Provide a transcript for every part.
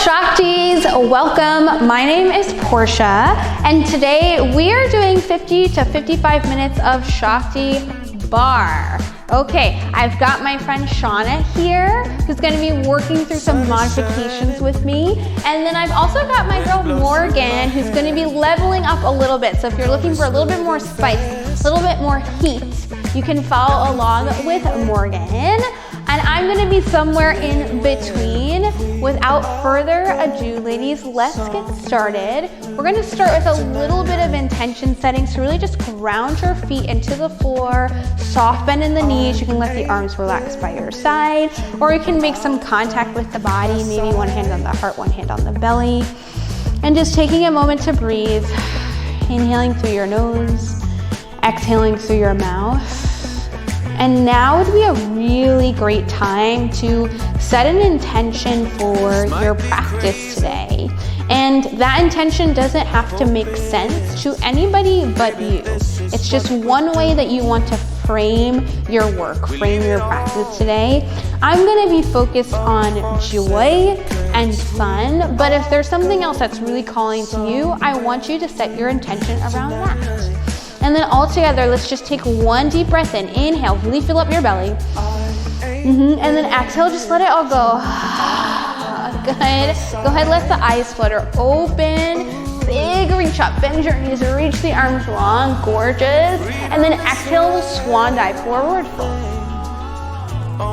Shaktis, welcome. My name is Portia, and today we are doing 50 to 55 minutes of Shakti barre. Okay, I've got my friend Shauna here, who's gonna be working through some modifications with me. And then I've also got my girl Morgan, who's gonna be leveling up a little bit. So if you're looking for a little bit more spice, a little bit more heat, you can follow along with Morgan. And I'm gonna be somewhere in between. Without further ado, ladies, let's get started. We're gonna start with a little bit of intention setting. So really just ground your feet into the floor, soft bend in the knees. You can let the arms relax by your side, or you can make some contact with the body, maybe one hand on the heart, one hand on the belly. And just taking a moment to breathe, inhaling through your nose, exhaling through your mouth. And now would be a really great time to set an intention for your practice today. And that intention doesn't have to make sense to anybody but you. It's just one way that you want to frame your work, frame your practice today. I'm gonna be focused on joy and fun, but if there's something else that's really calling to you, I want you to set your intention around that. And then all together, let's just take one deep breath in. Inhale, really fill up your belly. And then exhale, just let it all go. Good. Go ahead, let the eyes flutter open. Big reach up, bend your knees, reach the arms long, gorgeous. And then exhale, swan dive, forward fold.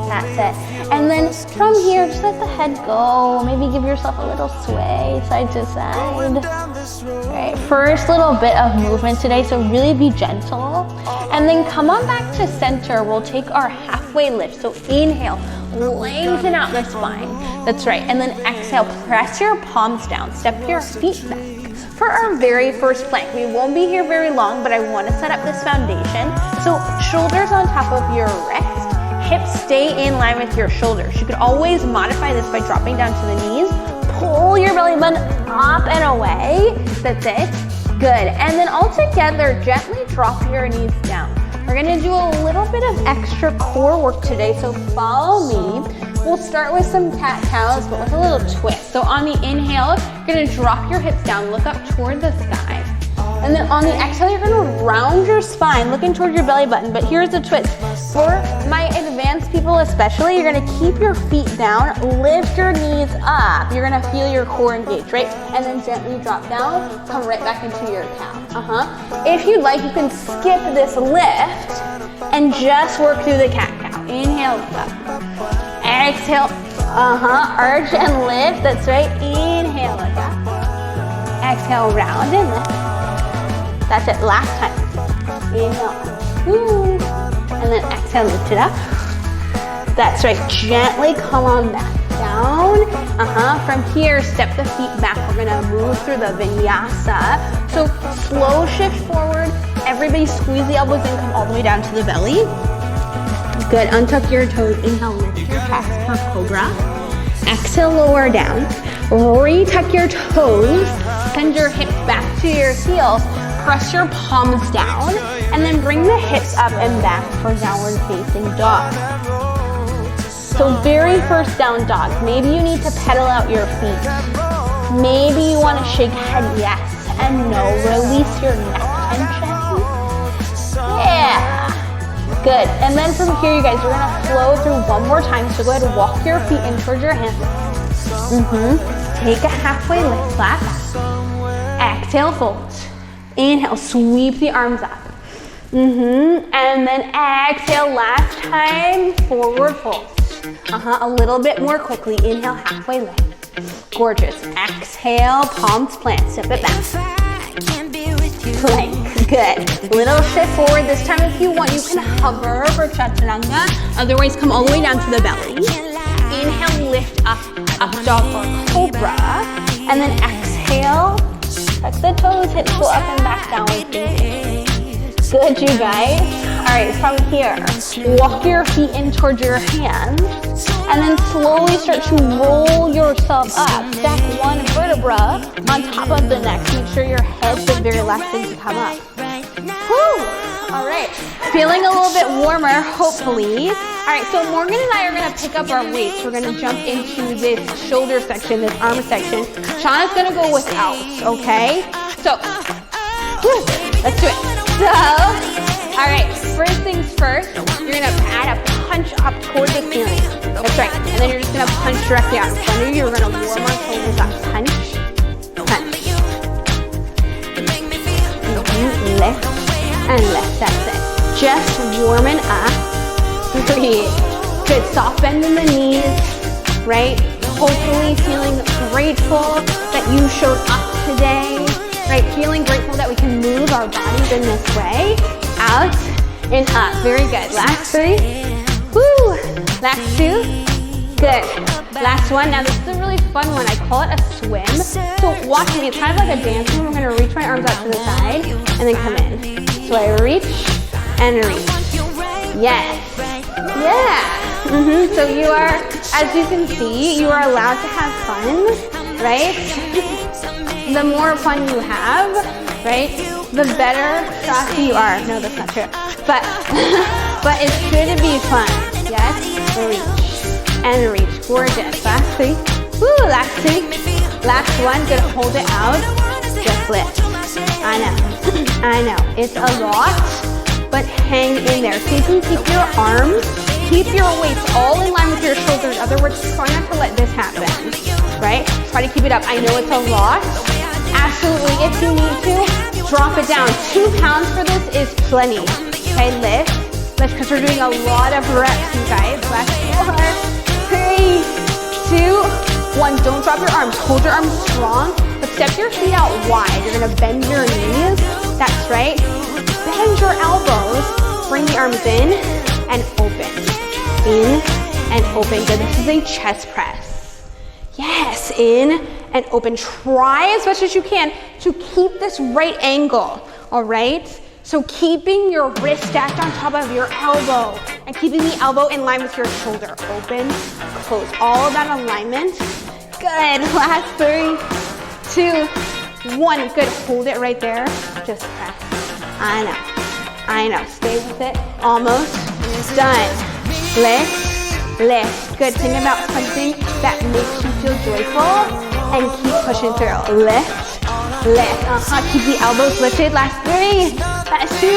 That's it. And then from here, just let the head go. Maybe give yourself a little sway, side to side. All right, first little bit of movement today, so really be gentle. And then come on back to center. We'll take our halfway lift. So inhale, lengthen out the spine. That's right. And then exhale, press your palms down, step your feet back. For our very first plank, we won't be here very long, but I want to set up this foundation. So shoulders on top of your wrist. Hips stay in line with your shoulders. You could always modify this by dropping down to the knees. Pull your belly button up and away. That's it. Good. And then all together, gently drop your knees down. We're gonna do a little bit of extra core work today, so follow me. We'll start with some cat-cows, but with a little twist. So on the inhale, you're gonna drop your hips down, look up toward the sky. And then on the exhale, you're gonna round your spine, looking toward your belly button. But here's the twist. For my advanced people especially, you're gonna keep your feet down, lift your knees up. You're gonna feel your core engage, right? And then gently drop down, come right back into your cow. If you'd like, you can skip this lift and just work through the cat-cow. Inhale, lift up. Exhale, arch and lift, that's right. Inhale, lift up. Exhale, round and lift. That's it, last time. Inhale, and then exhale, lift it up. That's right, gently come on back down. From here, step the feet back. We're gonna move through the vinyasa. So slow shift forward. Everybody squeeze the elbows in, come all the way down to the belly. Good, untuck your toes. Inhale, lift your chest for cobra. Exhale, lower down. Retuck your toes. Send your hips back to your heels. Press your palms down, and then bring the hips up and back for downward facing dog. So very first down dog, maybe you need to pedal out your feet. Maybe you want to shake head yes and no. Release your neck tension. Yeah. Good. And then from here, you guys, we're going to flow through one more time. So go ahead and walk your feet in towards your hands. Take a halfway lift, flat back. Exhale, fold. Inhale, sweep the arms up. And then exhale, last time, forward fold. A little bit more quickly. Inhale, halfway lift. Gorgeous. Exhale, palms plant, step it back. Plank, good. Little shift forward. This time if you want, you can hover for chaturanga. Otherwise, come all the way down to the belly. Inhale, lift up, up dog or cobra. And then exhale, tuck the toes, hips go up and back, downward facing. Good, you guys. All right, from here, walk your feet in towards your hands, and then slowly start to roll yourself up. Stack one vertebra on top of the next. Make sure your head's the very last thing to come up. Whew. All right, feeling a little bit warmer, hopefully. All right, so Morgan and I are gonna pick up our weights. We're gonna jump into this shoulder section, this arm section. Shauna's gonna go without, okay? So, let's do it. So, all right, first things first, you're gonna add a punch up toward the ceiling. That's right, and then you're just gonna punch directly out in front of you. You're gonna warm our shoulders up. Punch, punch. Lift and lift, that's it. Just warming up. Breathe. Good, soft bend in the knees, right? Hopefully feeling grateful that you showed up today, right? Feeling grateful that we can move our bodies in this way. Out and up, very good. Last 3, woo. Last 2, good. Last one, now this is a really fun one. I call it a swim. So watch me, it's kind of like a dance move. I'm gonna reach my arms out to the side and then come in. So I reach and reach. Yes. Yeah. So you are, as you can see, you are allowed to have fun, right? The more fun you have, right, the better Shakti you are. No, that's not true. But it's good to be fun. Yes. Reach and reach. Gorgeous. Last 3. Woo. Last 2. Last one. Good. Hold it out. Just lift. I know. It's a lot, but hang in there. So you can keep your arms, keep your weights all in line with your shoulders. In other words, try not to let this happen, right? Try to keep it up. I know it's a lot. Absolutely, if you need to, drop it down. 2 pounds for this is plenty. Okay, lift, because we're doing a lot of reps, you guys. Last 4, 3, 2, 1. Don't drop your arms. Hold your arms strong, but step your feet out wide. You're gonna bend your knees. That's right. Bend your elbows. Bring the arms in and open. In and open. Good. This is a chest press. Yes, in and open. Try as much as you can to keep this right angle, all right? So keeping your wrist stacked on top of your elbow and keeping the elbow in line with your shoulder. Open, close. All of that alignment. Good. Last 3, 2, 1. Good. Hold it right there. Just press. I know. Stay with it. Almost done. Lift, lift. Good. Think about something that makes you feel joyful and keep pushing through. Lift, lift. Keep the elbows lifted. Last 3, last 2,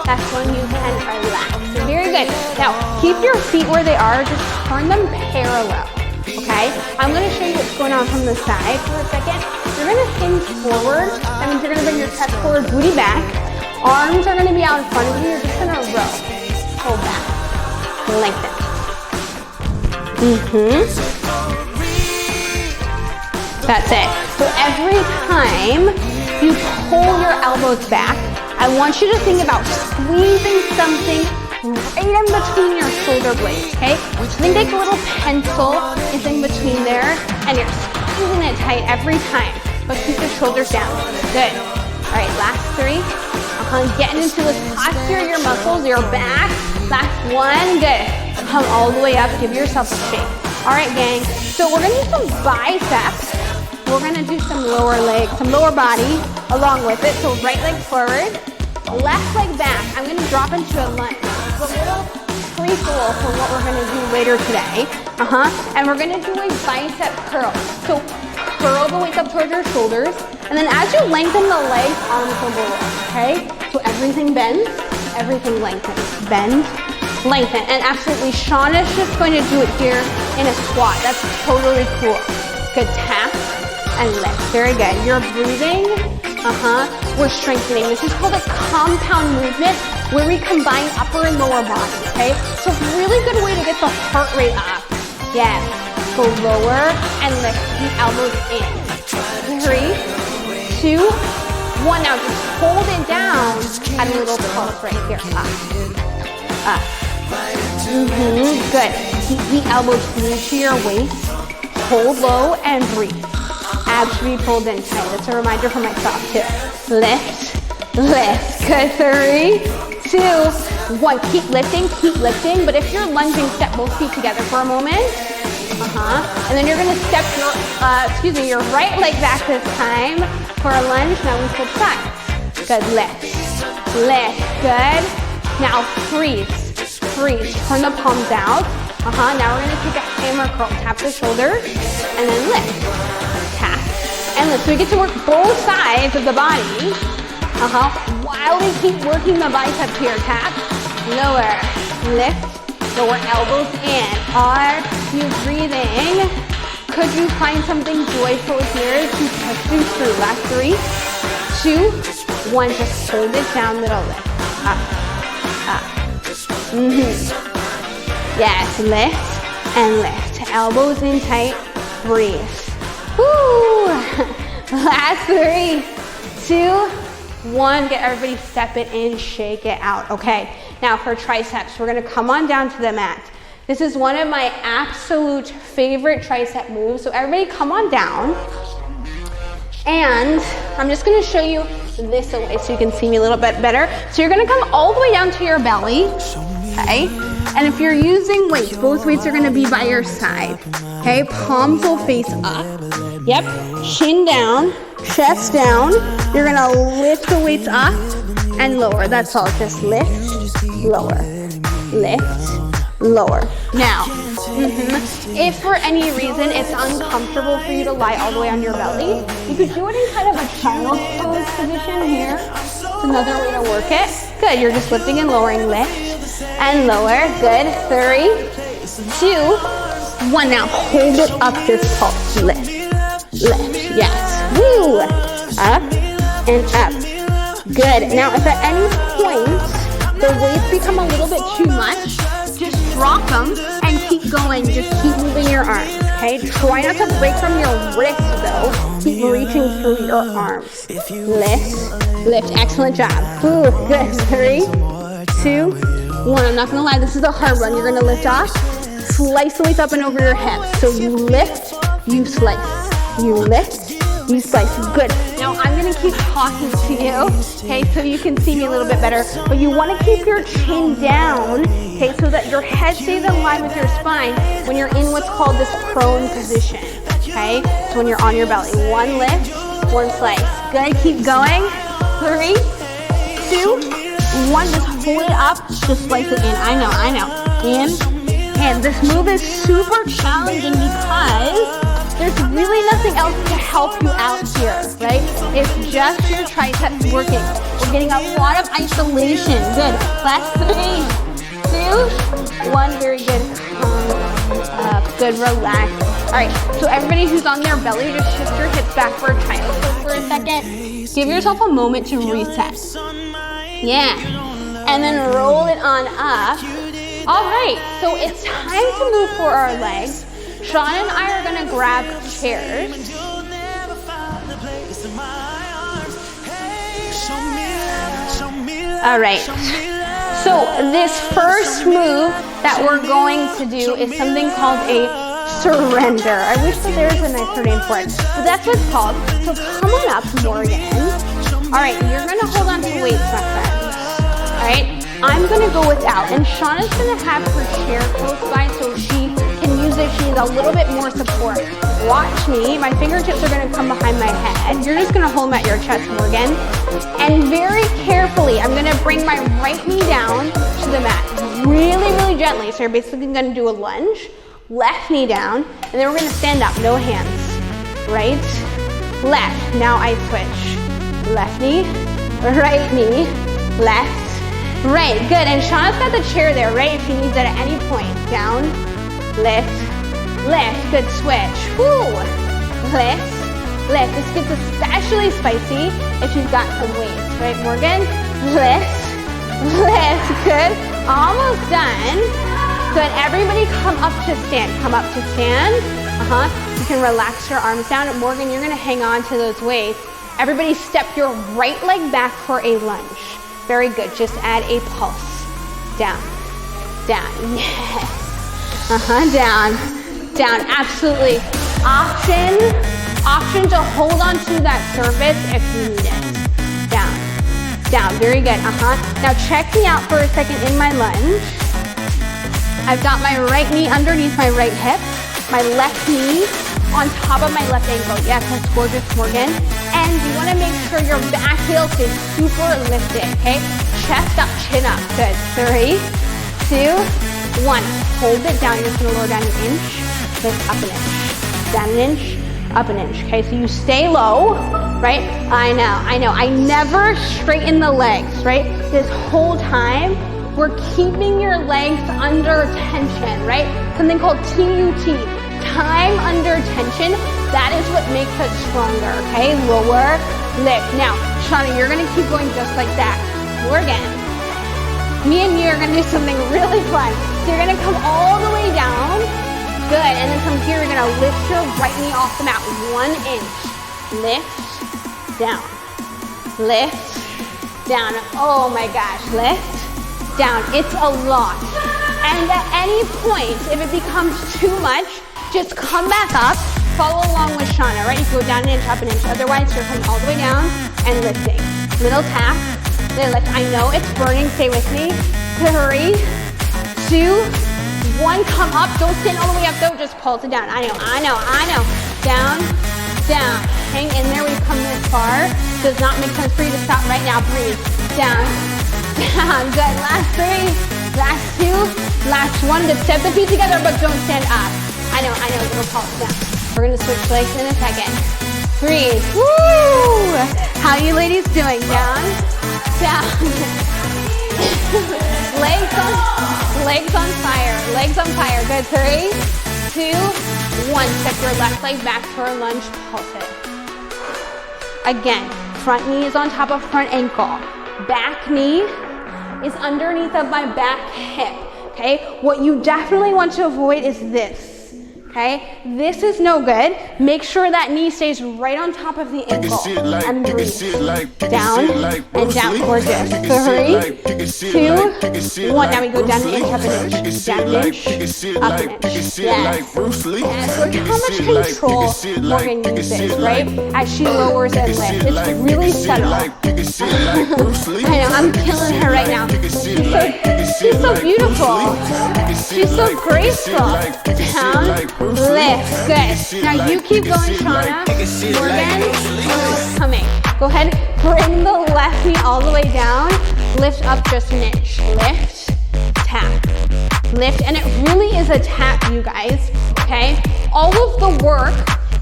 last 1. You can relax. Very good. Now, keep your feet where they are. Just turn them parallel. Okay? I'm going to show you what's going on from the side for a second. You're going to hinge forward. That means you're going to bring your chest forward, booty back. Arms are going to be out in front of you. You're just going to row. Hold back. Lengthen. That's it. So every time you pull your elbows back, I want you to think about squeezing something right in between your shoulder blades, okay? So think like a little pencil is in between there, and you're squeezing it tight every time, but keep your shoulders down. Good. All right, last 3. Getting into this posture, your muscles, your back. Last 1, good. Come all the way up, give yourself a shake. All right, gang, so we're gonna do some biceps. We're gonna do some lower leg, some lower body along with it. So right leg forward, left leg back. I'm gonna drop into a lunge. It's a little preschool for what we're gonna do later today. And we're gonna do a bicep curl. So curl the weight up towards your shoulders, and then as you lengthen the legs, arms will go up, okay? So everything bends, everything lengthens. Bend, lengthen, and absolutely, Shauna's just going to do it here in a squat. That's totally cool. Good, tap and lift. Very good. You're breathing, we're strengthening. This is called a compound movement where we combine upper and lower body, okay? So it's a really good way to get the heart rate up. Yes. Go lower and lift the elbows in. 3, 2, 1. Now just hold it down. Add a little pulse right here. Up. Good. Keep the elbows glued to your waist. Hold low and breathe. Abs should be pulled in tight. That's a reminder for myself too. Lift, lift. Good. 3, 2, 1. Keep lifting. But if you're lunging, step both feet together for a moment. And then you're gonna step your right leg back this time for a lunge. Now we switch sides. Good, lift, lift, good. Now freeze, freeze, turn the palms out. Now we're gonna take a hammer curl, tap the shoulders, and then lift, tap, and lift. So we get to work both sides of the body, while we keep working the biceps here, tap, lower, lift, lower elbows in. Are you breathing? Could you find something joyful here to push you through? Last 3, 2, 1, just hold it down, middle lift, up, up. Yes, lift and lift. Elbows in tight, breathe. Woo! Last 3, 2, 1. Get everybody step it in, shake it out. Okay, now for triceps, we're gonna come on down to the mat. This is one of my absolute favorite tricep moves. So everybody come on down. And I'm just gonna show you this away so you can see me a little bit better. So you're gonna come all the way down to your belly, okay? And if you're using weights, both weights are gonna be by your side, okay? Palms will face up, yep. Chin down, chest down. You're gonna lift the weights up and lower. That's all, just lift, lower, lift, lower. Now, if for any reason it's uncomfortable for you to lie all the way on your belly, you could do it in kind of a child's pose position here. It's another way to work it. Good, you're just lifting and lowering, lift and lower. Good, 3, 2, 1. Now hold it up, this pulse, lift, lift, yes, woo, up and up. Good, now if at any point the weights become a little bit too much, just drop them and keep going. Just keep moving your arms, okay? Try not to break from your wrist though. Keep reaching through your arms. Lift, lift, excellent job. Ooh, good, 3, 2, 1. I'm not gonna lie, this is a hard one. You're gonna lift off, slice the weights up and over your hips. So you lift, you slice, you lift, you slice. Good. Now I'm gonna keep talking to you, okay, so you can see me a little bit better, but you wanna keep your chin down, okay, so that your head stays in line with your spine when you're in what's called this prone position, okay? So when you're on your belly, 1 lift, 1 slice. Good, keep going. 3, 2, 1, just hold it up, just slice it in. I know. In, and this move is super challenging because there's really nothing else to help you out here, right? It's just your triceps working. We're getting a lot of isolation. Good. Last 3, 2, 1. Very good. Good. Relax. All right. So everybody who's on their belly, just shift your hips back for a child's pose for a second. Give yourself a moment to reset. Yeah. And then roll it on up. All right. So it's time to move for our legs. Sean and I are gonna grab chairs. All right, so this first move that we're going to do is something called a surrender. I wish that there was a nicer name for it, but that's what it's called. So come on up, Morgan. All right, you're gonna hold on to weights, my friends. All right, I'm gonna go without, and Shauna's gonna have her chair close by so she can use it. She needs a little bit more support. Watch me. My fingertips are gonna come behind my head. You're just gonna hold them at your chest, Morgan. And very carefully, I'm gonna bring my right knee down to the mat. Really, really gently. So you're basically gonna do a lunge. Left knee down, and then we're gonna stand up, no hands. Right, left. Now I switch. Left knee, right knee, left, right. Good, and Shauna's got the chair there, right? If she needs it at any point. Down, lift, lift. Good, switch. Woo. Lift, lift. This gets especially spicy if you've got some weights, right, Morgan? Lift, lift. Good, almost done. Good, everybody come up to stand. Come up to stand. You can relax your arms down. Morgan, you're gonna hang on to those weights. Everybody step your right leg back for a lunge. Very good, just add a pulse. Down, down, yes. Down, down, absolutely. Option to hold on to that surface if you need it. Down, down, very good, Now check me out for a second in my lunge. I've got my right knee underneath my right hip. my left knee on top of my left ankle. Yes, that's gorgeous, Morgan. And you want to make sure your back heel stays super lifted, okay? Chest up, chin up. Good. 3, 2, 1. Hold it down. You're just going to lower down an inch, lift up an inch, down an inch, up an inch. Okay, so you stay low, right? I know. I never straighten the legs, right? This whole time, we're keeping your legs under tension, right? Something called TUT, time under tension. That is what makes us stronger, okay? Lower, lift. Now, Shauna, you're gonna keep going just like that. Morgan, me and you are gonna do something really fun. So you're gonna come all the way down. Good, and then from here, you're gonna lift your right knee off the mat 1 inch. Lift, down, lift, down. Oh my gosh, lift, down. It's a lot. And at any point, if it becomes too much, just come back up, follow along with Shauna, right? You can go down an inch, up an inch. Otherwise, you're coming all the way down and lifting. Little tap, little lift. I know it's burning, stay with me. 3, 2, 1, come up. Don't stand all the way up though, just pulse it down. I know. Down, down. Hang in there, we've come this far. Does not make sense for you to stop right now. Breathe. Down, down. Good. Last 3, last 2, last 1. Just step the feet together, but don't stand up. I know, little pulse down. We're gonna switch legs in a second. 3, woo! How you ladies doing? Down, down. legs on fire. Good. 3, 2, 1. Step your left leg back for a lunge, pulse it. Again, front knee is on top of front ankle. Back knee is underneath of my back hip, okay? What you definitely want to avoid is this. Okay, this is no good. Make sure that knee stays right on top of the ankle and breathe. Down and down, gorgeous. 3, 2, 1. Now we go down an inch, up an inch. Down an inch, up an inch. Yes. Look how much control Morgan uses, right? As she lowers and lifts. It's really subtle. I know, I'm killing her right now. She's so beautiful. She's so graceful. Down. Lift, good. Now you keep going, Shauna. Morgan, coming. Go ahead, bring the left knee all the way down. Lift up just an inch. Lift, tap, lift. And it really is a tap, you guys, okay? All of the work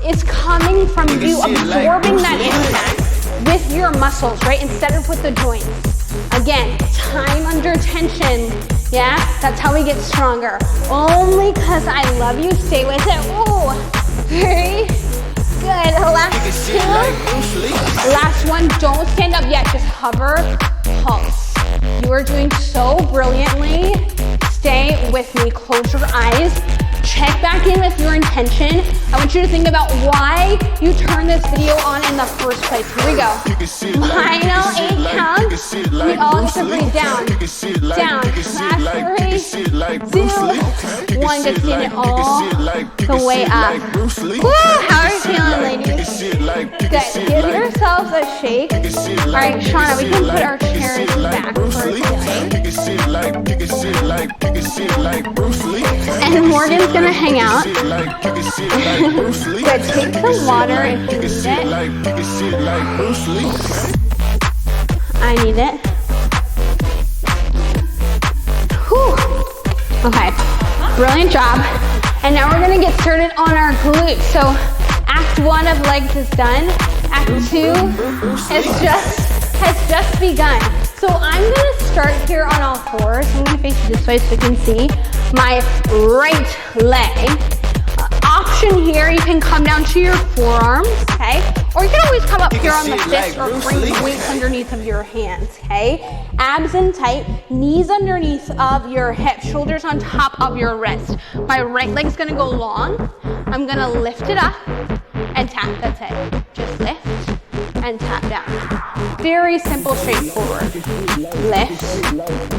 is coming from you absorbing that impact with your muscles, right? Instead of with the joints. Again, time under tension. Yeah, that's how we get stronger. Only because I love you. Stay with it. Ooh, 3, good. Last 2, last 1. Don't stand up yet. Just hover, pulse. You are doing so brilliantly. Stay with me. Close your eyes. Check back in with your intention. I want you to think about why you turned this video on in the first place. Here we go. Final 8 counts. We all get to breathe down. Down. Last 3, 2, 1. Just stand it all the way up. Woo! How are you feeling, ladies? Good. Give yourselves a shake. All right, Shauna, we can put our chairs back for today. And Morgan's gonna hang out. Good, take some water if you need it. I need it. Whew. Okay, brilliant job. And now we're gonna get started on our glutes. So act 1 of legs is done. Act 2 has just begun. So I'm gonna start here on all 4s. I'm gonna face you this way so you can see my right leg. Option here, you can come down to your forearms, okay? Or you can always come up here on the fist or bring the weights underneath of your hands, okay? Abs in tight, knees underneath of your hips, shoulders on top of your wrist. My right leg's gonna go long. I'm gonna lift it up and tap, that's it. Just lift and tap down. Very simple, straightforward. Lift,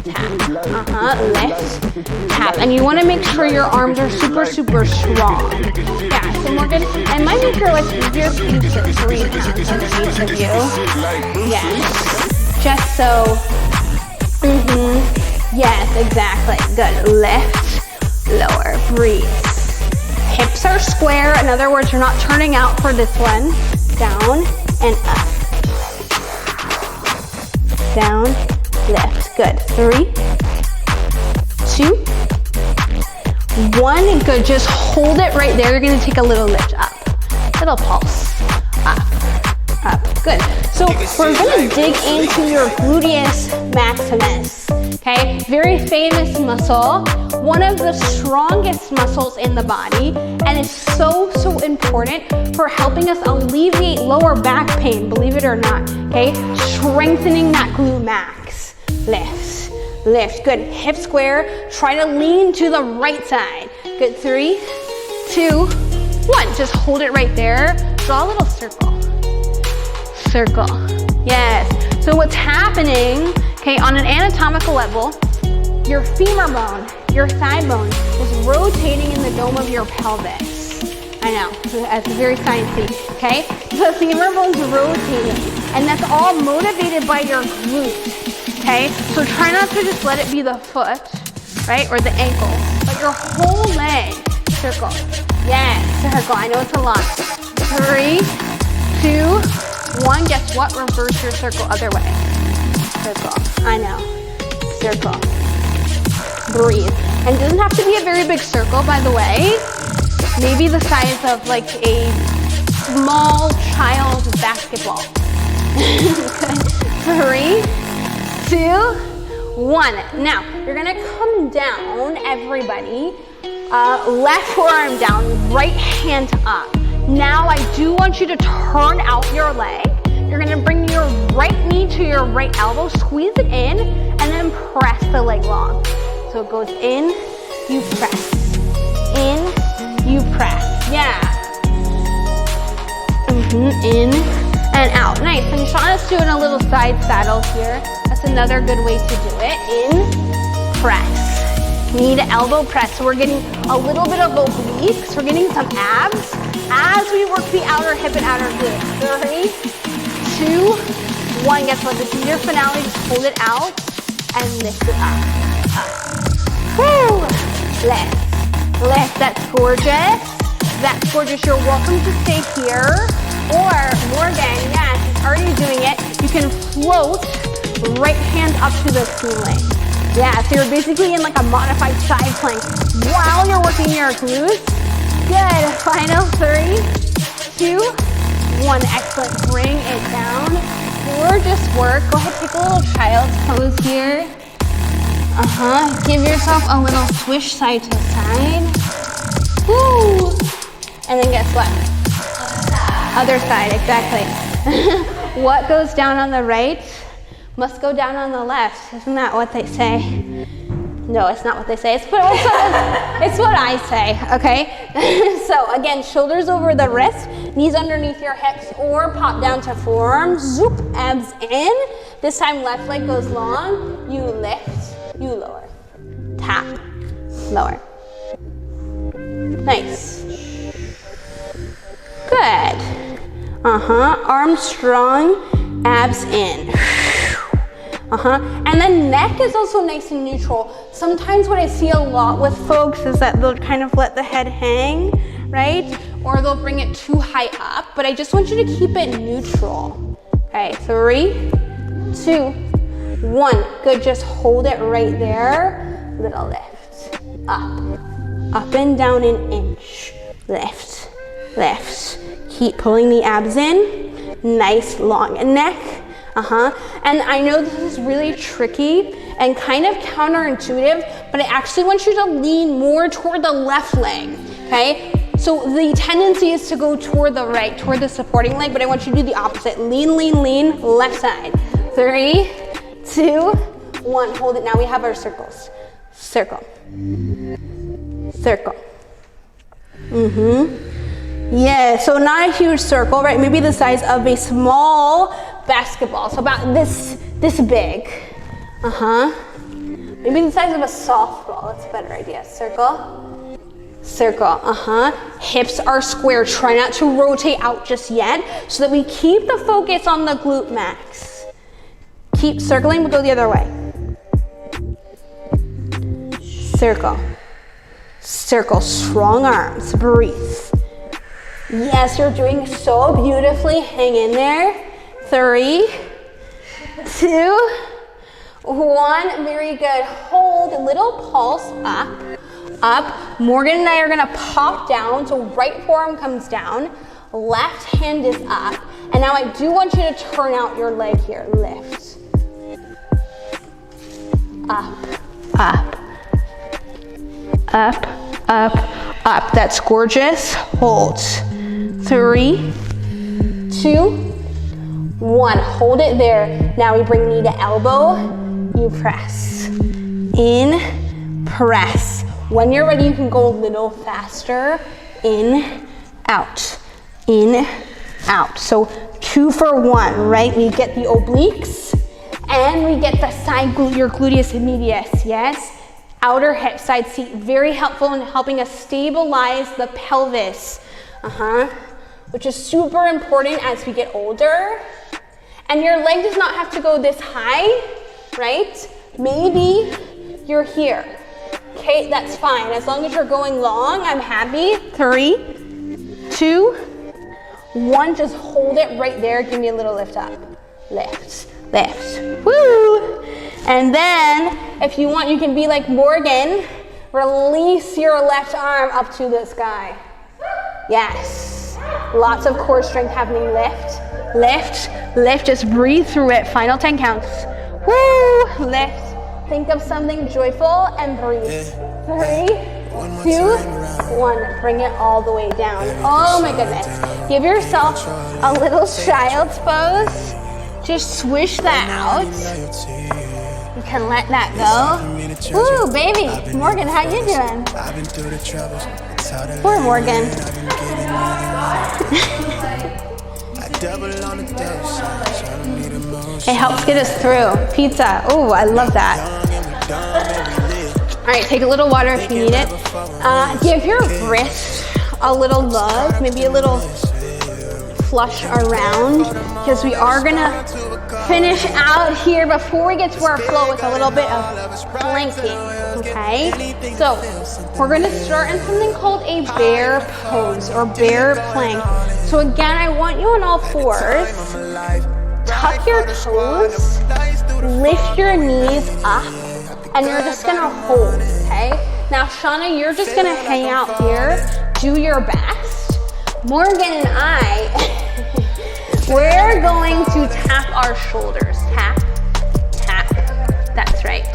tap, lift, tap. And you wanna make sure your arms are super, super strong. Yeah, so we're gonna, and might make your life easier if you just breathe underneath of you. Yes, just so, yes, exactly. Good, lift, lower, breathe. hips are square. In other words, you're not turning out for this one. Down and up. Down, lift. Good. 3, 2, 1. Good. Just hold it right there. You're going to take a little lift up. Little pulse. Up. Up. Good. So we're going to dig into your gluteus maximus. Okay, very famous muscle, one of the strongest muscles in the body, and it's so important for helping us alleviate lower back pain, believe it or not, okay? Strengthening that glute max. Lift, lift, good. Hip square, try to lean to the right side. Good, 3, 2, 1. Just hold it right there. Draw a little circle. Circle, yes. So what's happening, okay, on an anatomical level, your femur bone, your thigh bone is rotating in the dome of your pelvis. I know, that's very sciencey, okay? The femur bone's rotating, and that's all motivated by your glute, okay? So try not to just let it be the foot, right, or the ankle, but your whole leg. Circle, yes, circle. I know it's a lot. 3, 2, 1. Guess what? Reverse your circle other way. Circle. I know. Circle. Breathe. And it doesn't have to be a very big circle, by the way. Maybe the size of like a small child basketball. Good. 3, 2, 1. Now, you're gonna come down, everybody. Left forearm down, right hand up. Now I do want you to turn out your leg. You're gonna bring your right knee to your right elbow, squeeze it in, and then press the leg long. So it goes in, you press. In, you press. Yeah. In and out. Nice. And Shauna's doing a little side saddle here. That's another good way to do it. In, press. Knee to elbow press. So we're getting a little bit of obliques. We're getting some abs as we work the outer hip and outer glute. 3, 2, 1. Guess what? This is your finale. Just hold it out and lift it up. Up. Woo! Lift. Lift. That's gorgeous. That's gorgeous. You're welcome to stay here. Or Morgan, yes, it's already doing it. You can float right hand up to the ceiling. Yeah, so you're basically in like a modified side plank while you're working your glutes. Good. Final 3, 2, 1. Excellent. Bring it down. Gorgeous work. Go ahead, take a little child's pose here. Give yourself a little swish side to side. Woo! And then guess what? Other side, exactly. What goes down on the right must go down on the left. Isn't that what they say? No, it's not what they say. It's what I say, okay? So again, shoulders over the wrist, knees underneath your hips, or pop down to forearms. Zoop, abs in. This time left leg goes long. You lift, you lower. Tap, lower. Nice. Good. Arms strong, abs in. And then neck is also nice and neutral. Sometimes what I see a lot with folks is that they'll kind of let the head hang, right? Or they'll bring it too high up, but I just want you to keep it neutral. Okay, 3, 2, 1. Good, just hold it right there. Little lift. Up and down an inch. Lift, lift. Keep pulling the abs in. Nice long neck. And I know this is really tricky and kind of counterintuitive, but I actually want you to lean more toward the left leg, okay? So the tendency is to go toward the right, toward the supporting leg, but I want you to do the opposite. Lean, lean, lean, left side. 3, 2, 1. Hold it. Now we have our circles. Circle. Circle. Yeah, so not a huge circle, right? Maybe the size of a small basketball, so about this big. Maybe the size of a softball. That's a better idea. Circle, circle. Hips are square. Try not to rotate out just yet, so that we keep the focus on the glute max. Keep circling, but go the other way. Circle, circle, strong arms, breathe. Yes, you're doing so beautifully, hang in there. 3, 2, 1, very good. Hold, a little pulse, up, up. Morgan and I are gonna pop down, so right forearm comes down, left hand is up. And now I do want you to turn out your leg here, lift. Up, up, up, up, up. That's gorgeous, hold. 3, 2, 1, hold it there. Now we bring knee to elbow, you press. In, press. When you're ready, you can go a little faster. In, out, in, out. So 2 for 1, right? We get the obliques and we get the side glute, your gluteus medius, yes? Outer hip side seat, very helpful in helping us stabilize the pelvis, which is super important as we get older. And your leg does not have to go this high, right? Maybe you're here. Okay, that's fine. As long as you're going long, I'm happy. 3, 2, 1, just hold it right there. Give me a little lift up. Lift, lift, woo! And then, if you want, you can be like Morgan. Release your left arm up to the sky. Yes. Lots of core strength happening. Lift, lift, lift. Just breathe through it. Final 10 counts. Woo! Lift. Think of something joyful and breathe. 3, 2, 1. Bring it all the way down. Oh my goodness. Give yourself a little child's pose. Just swish that out. You can let that go. Woo, baby. Morgan, how you doing? Poor Morgan. It helps get us through. Pizza. Oh, I love that. All right, take a little water if you need it. Give your wrist a little love, maybe a little flush around, because we are gonna finish out here before we get to our flow with a little bit of planking, okay? So we're gonna start in something called a bear pose or bear plank. So again, I want you on all fours. Tuck your toes, lift your knees up, and you're just gonna hold, okay? Now, Shauna, you're just gonna hang out here, do your best. Morgan and I, we're going to tap our shoulders. Tap, tap, that's right.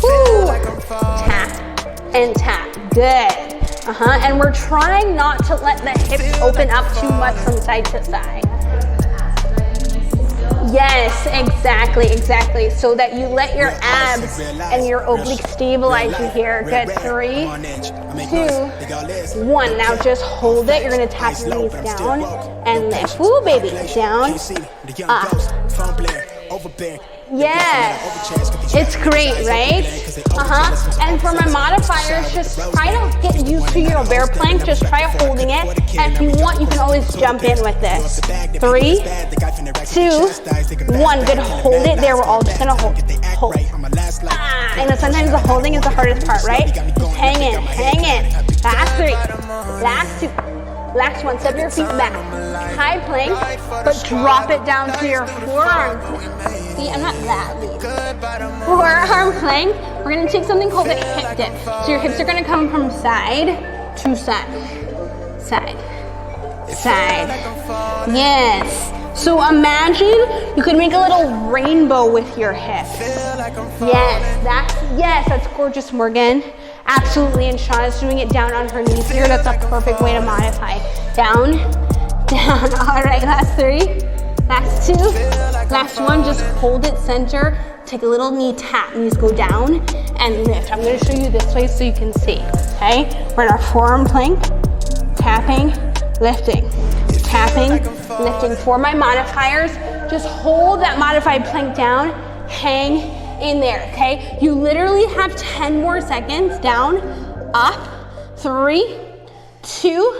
Woo! Tap and tap, good. And we're trying not to let the hips open up too much from side to side. Yes, exactly, exactly. So that you let your abs and your obliques stabilize you here. Good, 3, 2, 1. Now just hold it. You're gonna tap your knees down and lift. Woo, baby, down, up. Yes, it's great, right? And for my modifiers, just try to get used to your bear plank. Just try holding it. And if you want, you can always jump in with this. 3, 2, 1. Good, hold it there. We're all just gonna hold. Hold. I know sometimes the holding is the hardest part, right? Just hang in, hang in. Last 3, last 2. Last 1, step your feet back. High plank, but drop it down to your forearm. See, I'm not that lean. Forearm plank, we're gonna take something called a hip dip. So your hips are gonna come from side to side. Side, side. Yes. So imagine you could make a little rainbow with your hips. Yes, that's gorgeous, Morgan. Absolutely, and Shauna's doing it down on her knees here. That's a perfect way to modify. Down, down. All right, last 3, last 2, last 1. Just hold it center. Take a little knee tap. Knees go down and lift. I'm going to show you this way so you can see. Okay, we're in our forearm plank. Tapping, lifting, tapping, lifting. For my modifiers, just hold that modified plank down. Hang in there, okay? You literally have 10 more seconds. Down, up, 3, 2,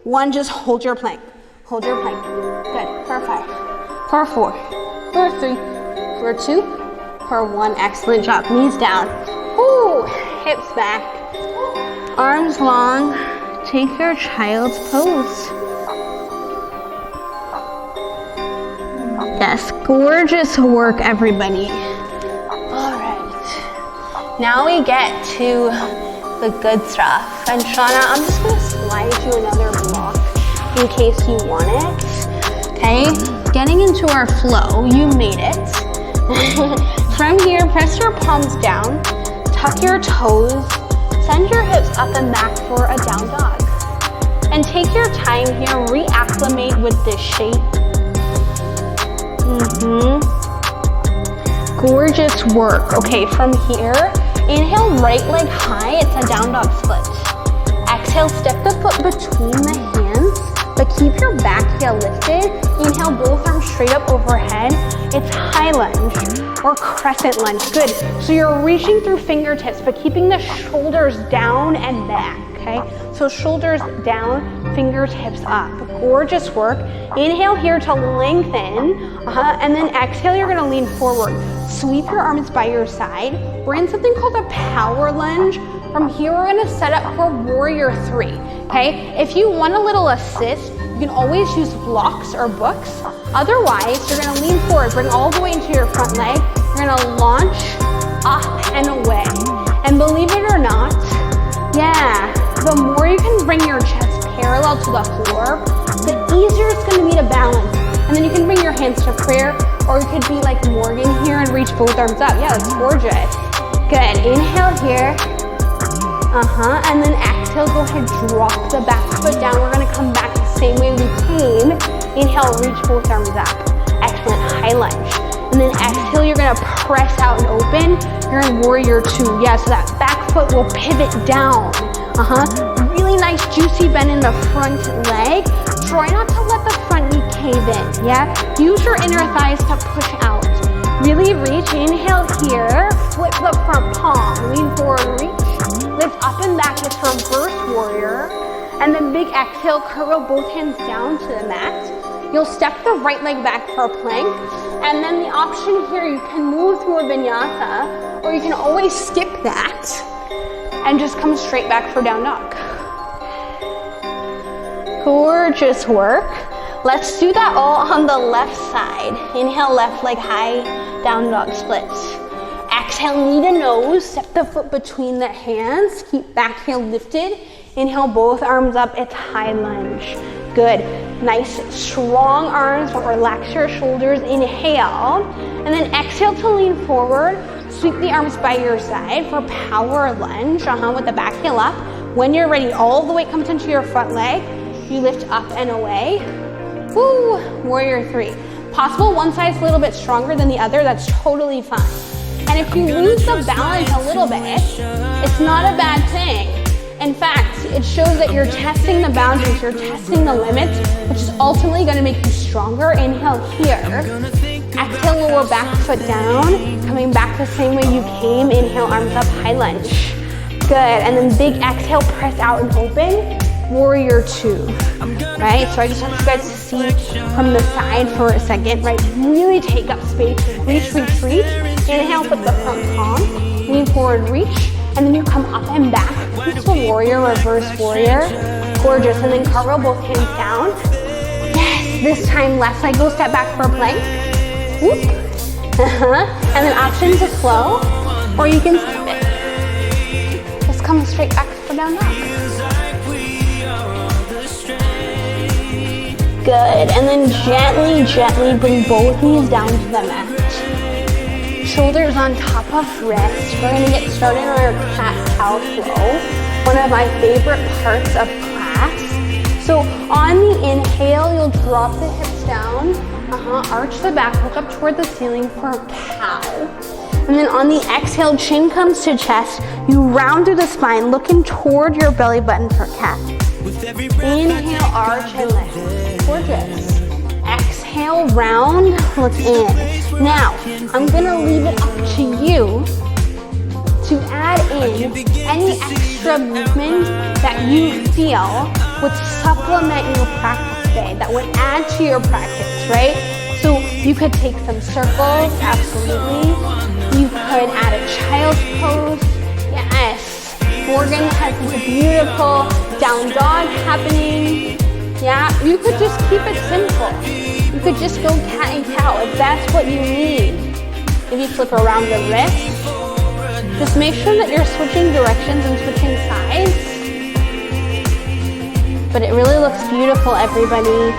1. Just hold your plank. Hold your plank. Good. For 5, for 4, for 3, for 2, for 1. Excellent job. Knees down. Ooh, hips back. Arms long, take your child's pose. Yes, gorgeous work, everybody. All right, now we get to the good stuff. And Shauna, I'm just gonna slide you another block in case you want it. Okay, getting into our flow, you made it. From here, press your palms down, tuck your toes, send your hips up and back for a down dog. And take your time here, reacclimate with this shape. Gorgeous work. Okay, from here, inhale, right leg high, it's a down dog split. Exhale, step the foot between the hands, but keep your back heel lifted. Inhale, both arms straight up overhead. It's high lunge or crescent lunge. Good. So you're reaching through fingertips, but keeping the shoulders down and back, okay? So shoulders down, fingertips up. Gorgeous work. Inhale here to lengthen, and then exhale, you're gonna lean forward. Sweep your arms by your side. We're in something called a power lunge. From here, we're gonna set up for warrior 3, okay? If you want a little assist, you can always use blocks or books. Otherwise, you're gonna lean forward, bring all the way into your front leg. You're gonna launch up and away. And believe it or not, yeah, the more you can bring your chest parallel to the floor, the easier it's gonna be to balance. And then you can bring your hands to prayer, or you could be like Morgan here and reach both arms up. Yeah, that's gorgeous. Good, inhale here. And then exhale, go ahead, drop the back foot down. We're gonna come back the same way we came. Inhale, reach both arms up. Excellent, high lunge. And then exhale, you're gonna press out and open. You're in warrior 2. Yeah, so that back foot will pivot down. Really nice juicy bend in the front leg. Try not to let the front knee cave in, yeah? Use your inner thighs to push out. Really reach, inhale here, flip the front palm, lean forward, reach. Lift up and back, it's reverse warrior. And then big exhale, curl both hands down to the mat. You'll step the right leg back for a plank. And then the option here, you can move through a vinyasa, or you can always skip that and just come straight back for down dog. Gorgeous work. Let's do that all on the left side. Inhale, left leg high, down dog split. Exhale, knee to nose, step the foot between the hands, keep back heel lifted. Inhale, both arms up, it's high lunge. Good, nice strong arms, but relax your shoulders, inhale. And then exhale to lean forward, sweep the arms by your side for power lunge, with the back heel up. When you're ready, all the weight comes into your front leg. You lift up and away. Woo, warrior 3. Possible one side's a little bit stronger than the other, that's totally fine. And if you lose the balance a little bit, it's not a bad thing. In fact, it shows that you're testing the boundaries, you're testing the limits, which is ultimately gonna make you stronger. Inhale here. Exhale, lower back foot down. Coming back the same way you came. Inhale, arms up, high lunge. Good, and then big exhale, press out and open. Warrior 2, right? So I just want you guys to see from the side for a second, right? Really take up space, reach, reach, reach. Inhale, put the front palm, lean forward, reach, and then you come up and back. Peaceful warrior, reverse warrior. Gorgeous, and then cartwheel both hands down. Yes, this time left side, go step back for a plank. Whoop. And then option to flow, or you can skip it. Just come straight back for down dog. Good, and then gently, gently bring both knees down to the mat. Shoulders on top of wrist. We're gonna get started on our cat-cow flow, one of my favorite parts of class. So on the inhale, you'll drop the hips down, arch the back, look up toward the ceiling for a cow. And then on the exhale, chin comes to chest, you round through the spine, looking toward your belly button for cat. Inhale, arch and lift. Gorgeous. Exhale, round, look in. Now, I'm gonna leave it up to you to add in any extra movement that you feel would supplement your practice today, that would add to your practice, right? So you could take some circles, absolutely. You could add a child's pose, yes. Morgan has this beautiful down dog happening. Yeah, you could just keep it simple. You could just go cat and cow if that's what you need. Maybe flip around the wrist. Just make sure that you're switching directions and switching sides. But it really looks beautiful, everybody.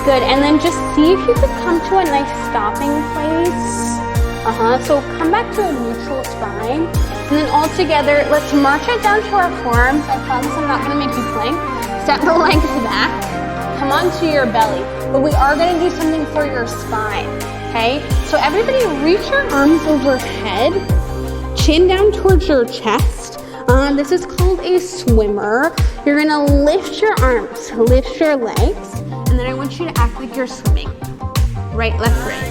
Good, and then just see if you could come to a nice stopping place. So come back to a neutral spine. And then all together, let's march it down to our forearms. I promise I'm not gonna make you plank. Step the legs back. Come onto your belly. But we are gonna do something for your spine, okay? So everybody reach your arms overhead, chin down towards your chest. This is called a swimmer. You're gonna lift your arms, lift your legs, and then I want you to act like you're swimming. Right, left, right.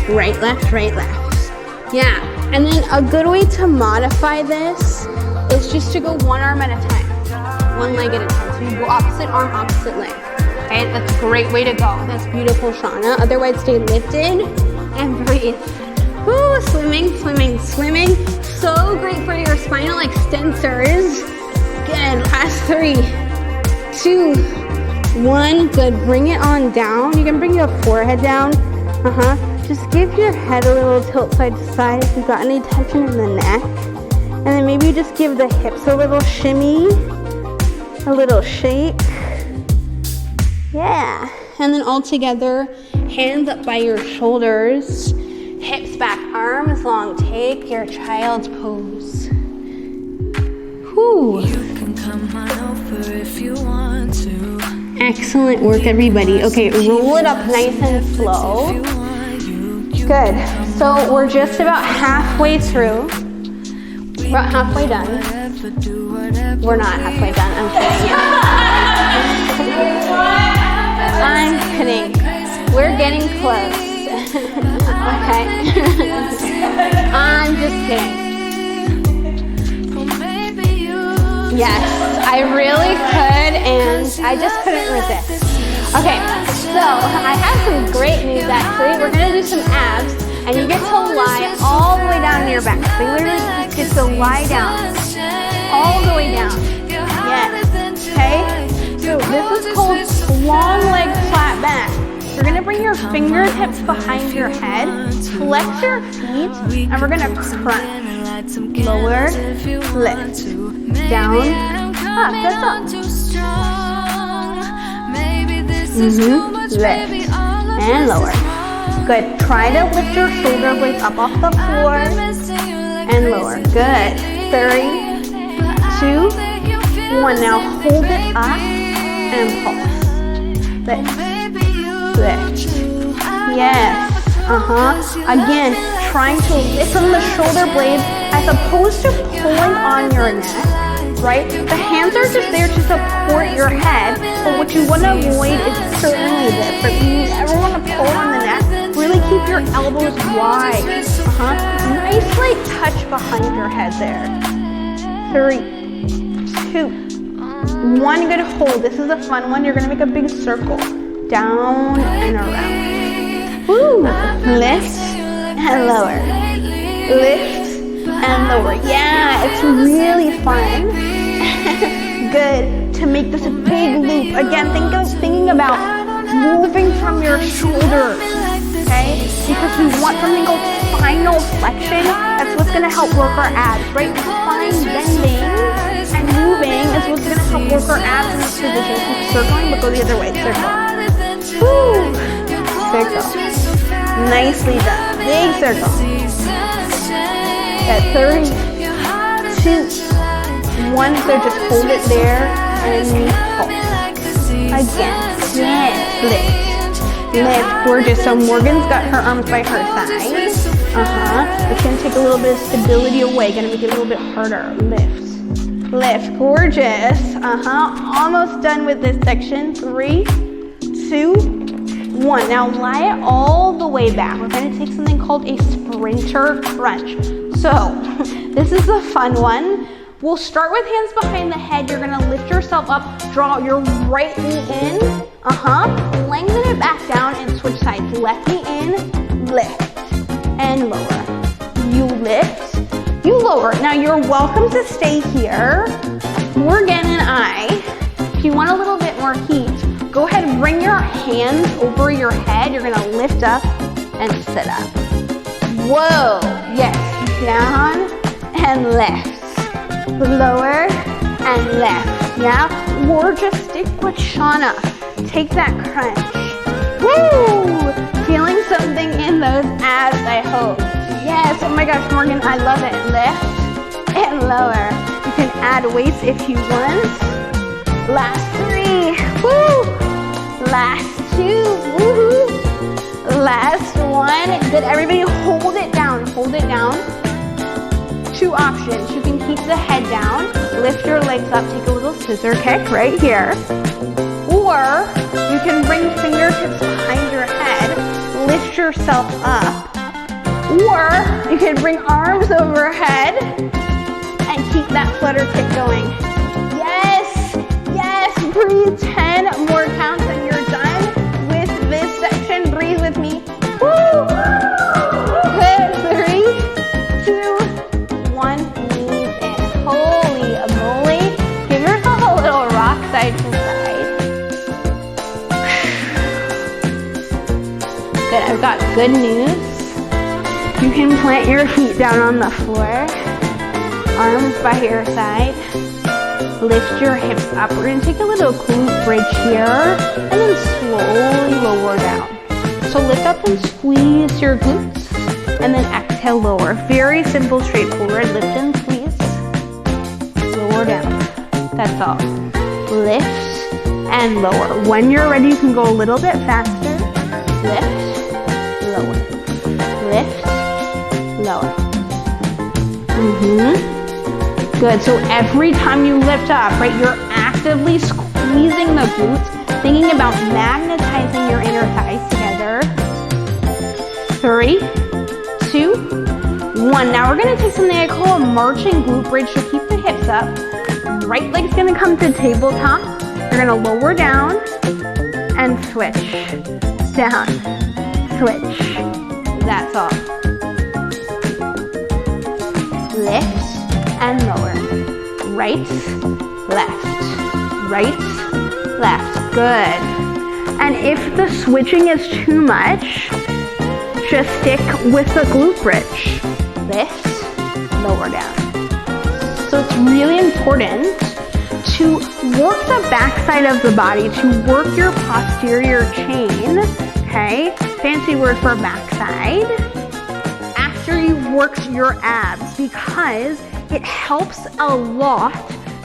Right, left, right, left. Yeah, and then a good way to modify this is just to go one arm at a time, one leg at a time. So you go opposite arm, opposite leg. Okay, that's a great way to go. That's beautiful, Shauna. Otherwise, stay lifted and breathe. Woo, swimming, swimming, swimming. So great for your spinal extensors. Good, last 3, 2, 1. Good, bring it on down. You can bring your forehead down. Just give your head a little tilt side to side if you've got any tension in the neck. And then maybe just give the hips a little shimmy, a little shake. Yeah, and then all together, hands up by your shoulders, hips back, arms long. Take your child's pose. Whew. You can come on over if you want to. Excellent work, everybody. Okay, roll it up nice and slow. Good. So we're just about halfway through. We're about halfway done. We're not halfway done. I'm kidding. I'm kidding. We're getting close. Okay. I'm just kidding. Yes, I really could, and I just couldn't resist. Okay, so I have some great news actually. We're gonna do some abs, and you get to lie all the way down to your back. So you literally get to lie down, all the way down. Yes, okay? So this is called long leg flat back. You're gonna bring your fingertips behind your head, flex your feet, and we're gonna crunch. Lower, lift, down, up, that's up. Lift, and lower. Good, try to lift your shoulder blades up off the floor, and lower. Good, 3, 2, 1. Now hold it up, and pulse. Lift, lift, yes, Again, trying to lift from the shoulder blades as opposed to pulling on your neck, right? The hands are just there to support your head, but what you want to avoid is certainly this. But you never want to pull on the neck. Really keep your elbows wide. Nice light touch behind your head there. 3, 2, 1. Good hold. This is a fun one. You're going to make a big circle. Down and around. Woo! Lift and lower. Lift and lower. Yeah, it's really fun. Good to make this a big loop. Again, thinking about moving from your shoulders, okay? Because we want something called spinal flexion. That's what's going to help work our abs, right? Spine bending and moving is what's going to help work our abs in this position. Keep circling, but go the other way. Circle. Woo! Circle. Nicely done. Big circle. At 3, 2, 1. So just hold it there and pulse. Again. Yes. Lift. Lift. Gorgeous. So Morgan's got her arms by her side. It's going to take a little bit of stability away. Going to make it a little bit harder. Lift. Lift. Gorgeous. Almost done with this section. 3, 2, 1. Now lie it all the way back. We're going to take something called a sprinter crunch. So this is a fun one. We'll start with hands behind the head. You're going to lift yourself up, draw your right knee in, lengthen it back down and switch sides. Left knee in, lift and lower. You lift you lower. Now you're welcome to stay here. Morgan and I, if you want a little bit more heat, go ahead and bring your hands over your head. You're gonna lift up and sit up. Whoa, yes, down and lift. Lower and lift, yeah? Or just stick with Shauna. Take that crunch. Woo! Feeling something in those abs, I hope. Yes, oh my gosh, Morgan, I love it. Lift and lower. You can add weights if you want. Last 3, woo! Last 2, woohoo! Last 1, good, everybody hold it down, hold it down. 2 options, you can keep the head down, lift your legs up, take a little scissor kick right here. Or you can bring fingertips behind your head, lift yourself up. Or you can bring arms overhead and keep that flutter kick going. Yes, yes, breathe 10 more counts and you're done with this section. Breathe with me. Woo! Good, 3, 2, 1, knees in. Holy moly. Give yourself a little rock side to side. Good, I've got good news. You can plant your feet down on the floor, arms by your side, lift your hips up. We're gonna take a little glute bridge here, and then slowly lower down. So lift up and squeeze your glutes, and then exhale, lower. Very simple, straightforward, lift and squeeze, lower down. That's all. Lift and lower. When you're ready, you can go a little bit faster. Lift, lower, lift, lower. Good, so every time you lift up, right, you're actively squeezing the glutes, thinking about magnetizing your inner thighs together. 3, 2, 1. Now we're gonna take something I call a marching glute bridge, so keep the hips up. Right leg's gonna come to tabletop. You're gonna lower down and switch. Down, switch. That's all. Lift and lower. Right, left, right, left. Good. And if the switching is too much, just stick with the glute bridge. Lift, lower down. So it's really important to work the backside of the body, to work your posterior chain, okay? Fancy word for backside. After you've worked your abs, because it helps a lot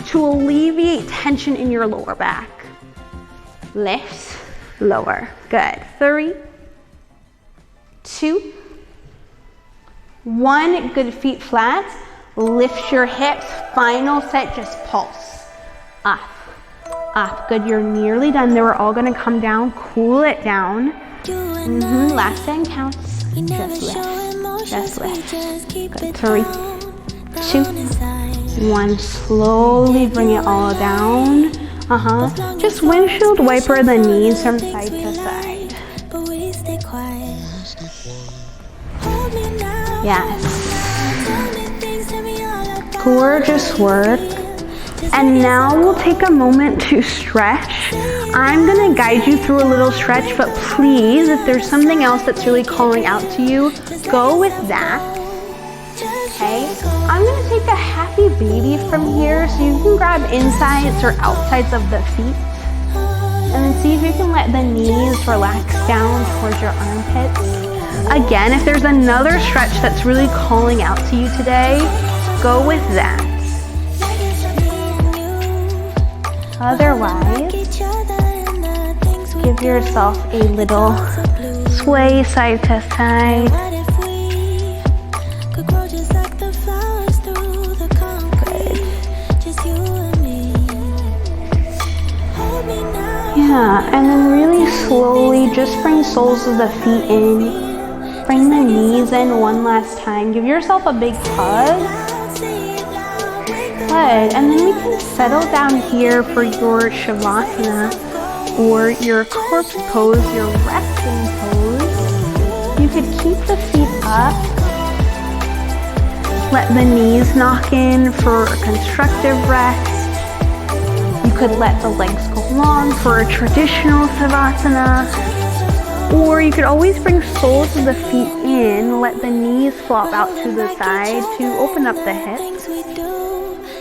to alleviate tension in your lower back. Lift, lower. Good. 3, 2, 1. Good, feet flat. Lift your hips. Final set, just pulse. Up, up. Good, you're nearly done. They were all gonna come down. Cool it down. Last 10 counts. Just lift, just lift. Good, 3, 2, 1. Slowly bring it all down. Just windshield wiper the knees from side to side. Yes. Gorgeous work. And now we'll take a moment to stretch. I'm gonna guide you through a little stretch, but please, if there's something else that's really calling out to you, go with that. Okay, I'm gonna take a happy baby from here, so you can grab insides or outsides of the feet. And then see if you can let the knees relax down towards your armpits. Again, if there's another stretch that's really calling out to you today, go with that. Otherwise, give yourself a little sway side to side. Good. Yeah, and then really slowly just bring soles of the feet in. Bring the knees in one last time. Give yourself a big hug. Good, and then we can settle down here for your Shavasana or your corpse pose, your resting pose. You could keep the feet up Let the knees knock in for a constructive rest. You could let the legs go long for a traditional Savasana. Or you could always bring soles of the feet in, let the knees flop out to the side to open up the hips.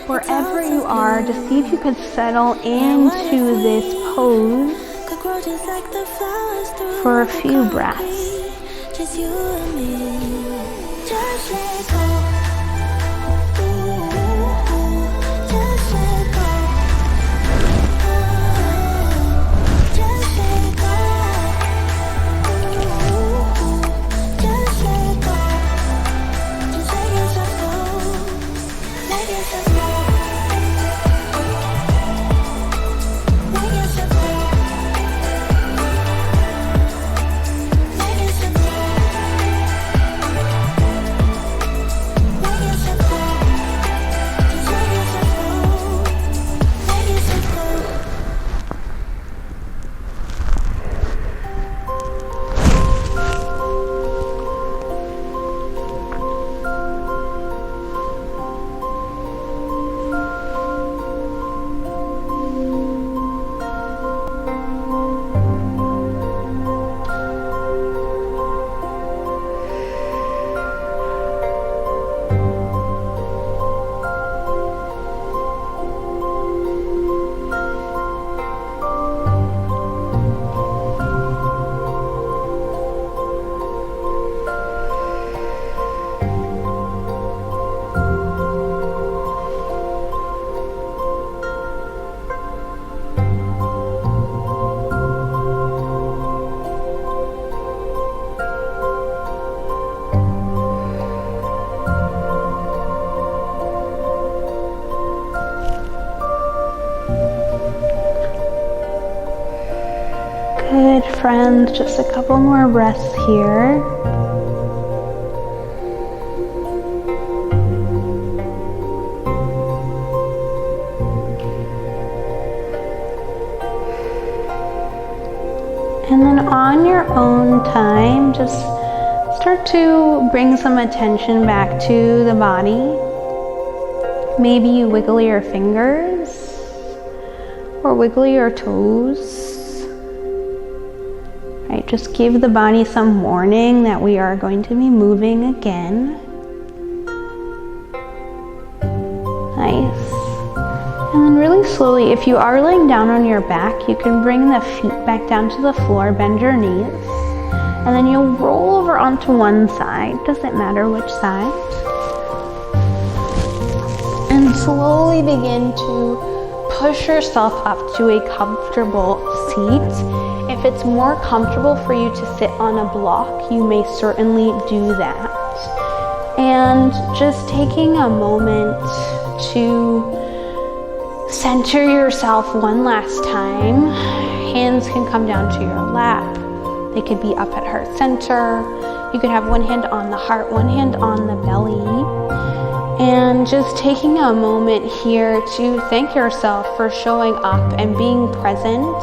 Wherever you are, just see if you could settle into this pose for a few breaths. Good, friends, just a couple more breaths here. And then on your own time, just start to bring some attention back to the body. Maybe you wiggle your fingers or wiggle your toes. Right, just give the body some warning that we are going to be moving again. Nice. And then really slowly, if you are laying down on your back, you can bring the feet back down to the floor, bend your knees, and then you'll roll over onto one side, doesn't matter which side. And slowly begin to push yourself up to a comfortable seat. If it's more comfortable for you to sit on a block, you may certainly do that. And just taking a moment to center yourself one last time. Hands can come down to your lap. They could be up at heart center. You could have one hand on the heart, one hand on the belly. And just taking a moment here to thank yourself for showing up and being present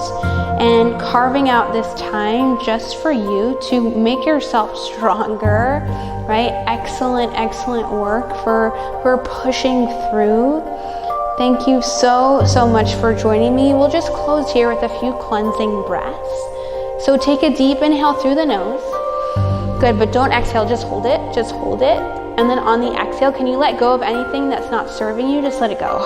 and carving out this time just for you to make yourself stronger, right? Excellent, excellent work for pushing through. Thank you so much for joining me. We'll just close here with a few cleansing breaths. So take a deep inhale through the nose. Good, but don't exhale, just hold it, just hold it. And then on the exhale, can you let go of anything that's not serving you? Just let it go.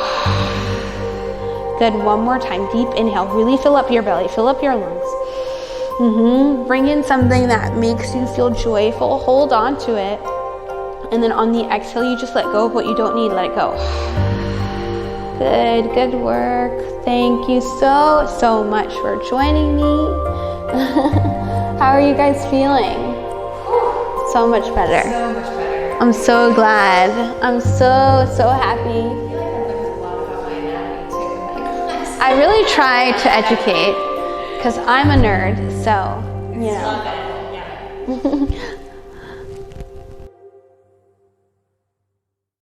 Good, one more time, deep inhale. Really fill up your belly, fill up your lungs. Bring in something that makes you feel joyful, hold on to it. And then on the exhale, you just let go of what you don't need, let it go. Good, good work. Thank you so much for joining me. How are you guys feeling? So much better. So much better. I'm so glad. I'm so happy. I feel like I've learned a lot about my anatomy too. I really try to educate because I'm a nerd, so, you know.